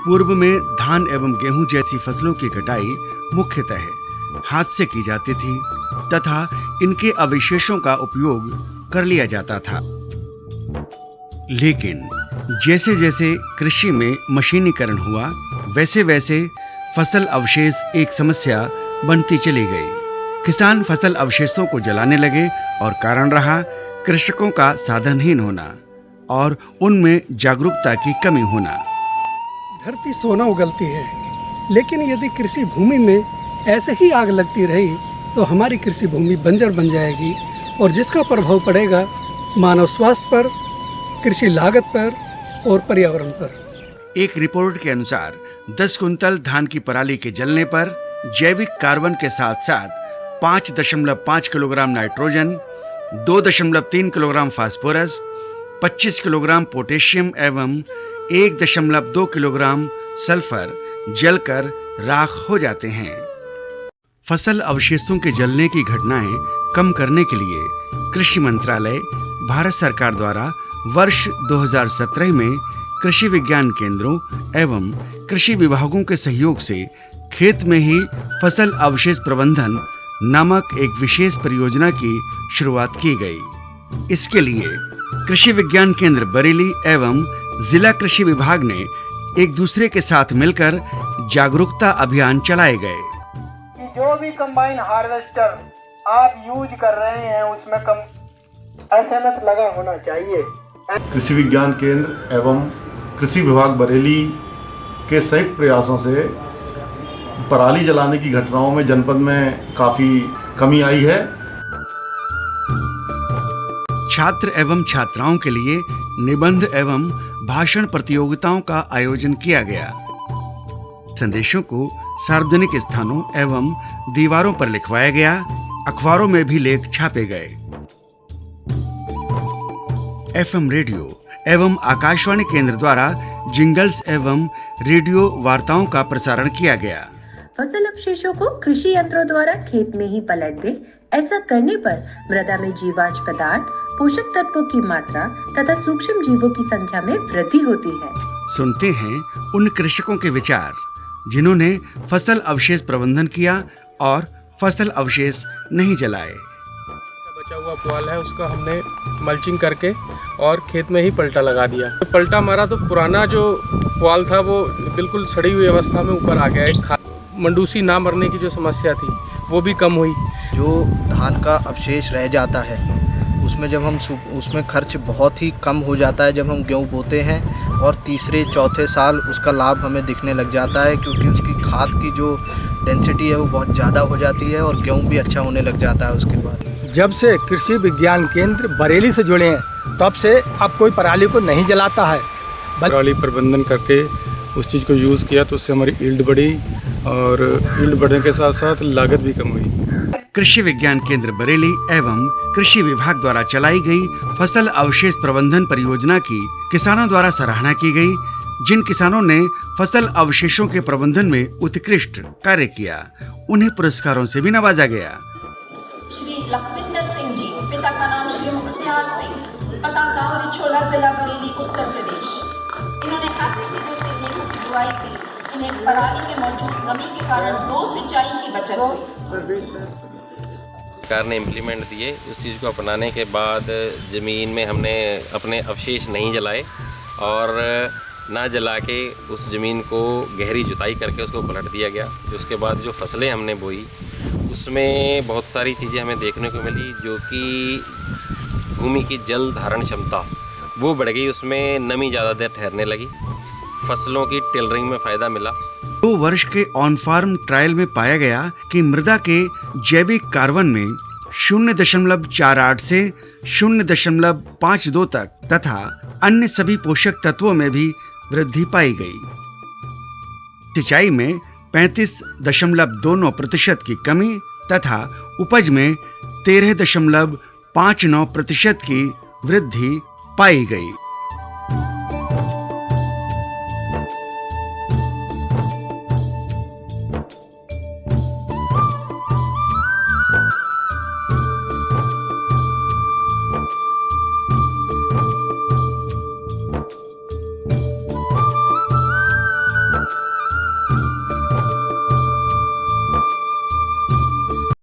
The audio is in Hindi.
पूर्व में धान एवं गेहूं जैसी फसलों की कटाई मुख्यतः हाथ से की जाती थी तथा इनके अवशेषों का उपयोग कर लिया जाता था। लेकिन जैसे-जैसे कृषि में मशीनीकरण हुआ, वैसे-वैसे फसल अवशेष एक समस्या बनती चली गई। किसान फसल अवशेषों को जलाने लगे और कारण रहा कृषकों का साधनहीन होना और उनमें जागरूकता की कमी होना। धरती सोना उगलती है, लेकिन यदि कृषि भूमि में ऐसे ही आग लगती रही तो हमारी कृषि भूमि बंजर बन जाएगी और जिसका प्रभाव पड़ेगा मानव स्वास्थ्य पर, कृषि लागत पर और पर्यावरण पर। एक रिपोर्ट के अनुसार 10 कुंतल धान की पराली के जलने पर जैविक कार्बन के साथ-साथ 5.5 kilogram nitrogen, 2.3 kilogram phosphorus, 25 kilogram potassium एवं 1.2 किलोग्राम सल्फर जलकर राख हो जाते हैं। फसल अवशेषों के जलने की घटनाएं कम करने के लिए कृषि मंत्रालय, भारत सरकार द्वारा वर्ष 2017 में कृषि विज्ञान केंद्रों एवं कृषि विभागों के सहयोग से खेत में ही फसल अवशेष प्रबंधन नामक एक विशेष परियोजना की शुरुआत की गई। इसके लिए कृषि विज्ञान केंद्र बरेली एवं जिला कृषि विभाग ने एक दूसरे के साथ मिलकर जागरूकता अभियान चलाए गए। जो भी कंबाइन हार्वेस्टर आप यूज कर रहे हैं उसमें SMS लगा होना चाहिए। कृषि विज्ञान केंद्र एवं कृषि विभाग बरेली के संयुक्त प्रयासों से पराली जलाने की घटनाओं में जनपद में काफी कमी आई है। छात्र एवं छात्राओं के लिए निबंध एवं भाषण प्रतियोगिताओं का आयोजन किया गया। संदेशों को सार्वजनिक स्थानों एवं दीवारों पर लिखवाया गया। अखबारों में भी लेख छापे गए। FM रेडियो एवं आकाशवाणी केंद्र द्वारा जिंगल्स एवं रेडियो वार्ताओं का प्रसारण किया गया। फसल अवशेषों को कृषि यंत्रों द्वारा खेत में ही पलट दे। ऐसा करने पर मृदा में जीवाश्म पदार्थ, पोषक तत्वों की मात्रा तथा सूक्ष्म जीवों की संख्या में वृद्धि होती है। सुनते हैं उन कृषकों के विचार जिन्होंने फसल अवशेष प्रबंधन किया और फसल अवशेष नहीं जलाए। बचा हुआ पुआल है उसका हमने मल्चिंग करके और खेत में ही पलटा लगा दिया। पलटा मारा तो पुराना जो पुआल था वो बिल्कुल सड़ी हुई अवस्था में ऊपर आ गया। एक मंडूसी ना मरने की जो समस्या थी वो भी कम हुई। जो धान का अवशेष रह जाता है उसमें जब हम उसमें खर्च बहुत ही कम हो जाता है जब हम गेहूँ बोते हैं और तीसरे चौथे साल उसका लाभ हमें दिखने लग जाता है, क्योंकि उसकी खाद की जो डेंसिटी है वो बहुत ज़्यादा हो जाती है और गेहूँ भी अच्छा होने लग जाता है उसके बाद। जब से कृषि विज्ञान केंद्र बरेली से जुड़े हैं तब से अब कोई पराली को नहीं जलाता है। पराली प्रबंधन करके उस चीज़ को यूज़ किया तो उससे हमारी ईल्ड बढ़ी और ईल्ड बढ़ने के साथ साथ लागत भी कम हुई। कृषि विज्ञान केंद्र बरेली एवं कृषि विभाग द्वारा चलाई गई फसल अवशेष प्रबंधन परियोजना की किसानों द्वारा सराहना की गई। जिन किसानों ने फसल अवशेषों के प्रबंधन में उत्कृष्ट कार्य किया, उन्हें पुरस्कारों से भी नवाजा गया। श्री लखविंदर सिंह जी, पिता का नाम श्री मुख्तियार सिंह, पता गांव रिछोला, जिला बरेली, उत्तर प्रदेश। इन्होंने हैप्पी सीडर से गेहूं की बुआई की। इन्हें पराली में मौजूद नमी के कारण 2 सिंचाई की बचत हुई। सरकार ने इम्प्लीमेंट दिए। उस चीज़ को अपनाने के बाद ज़मीन में हमने अपने अवशेष नहीं जलाए और ना जला के उस ज़मीन को गहरी जुताई करके उसको पलट दिया गया। उसके बाद जो फसलें हमने बोई उसमें बहुत सारी चीज़ें हमें देखने को मिली, जो कि भूमि की जल धारण क्षमता वो बढ़ गई, उसमें नमी ज़्यादा देर ठहरने लगी, फसलों की टिलरिंग में फ़ायदा मिला। 2 वर्ष के ऑन फार्म ट्रायल में पाया गया कि मृदा के जैविक कार्बन में 0.48 से 0.52 तक तथा अन्य सभी पोषक तत्वों में भी वृद्धि पाई गई। सिंचाई में 35.29% की कमी तथा उपज में 13.59% की वृद्धि पाई गई।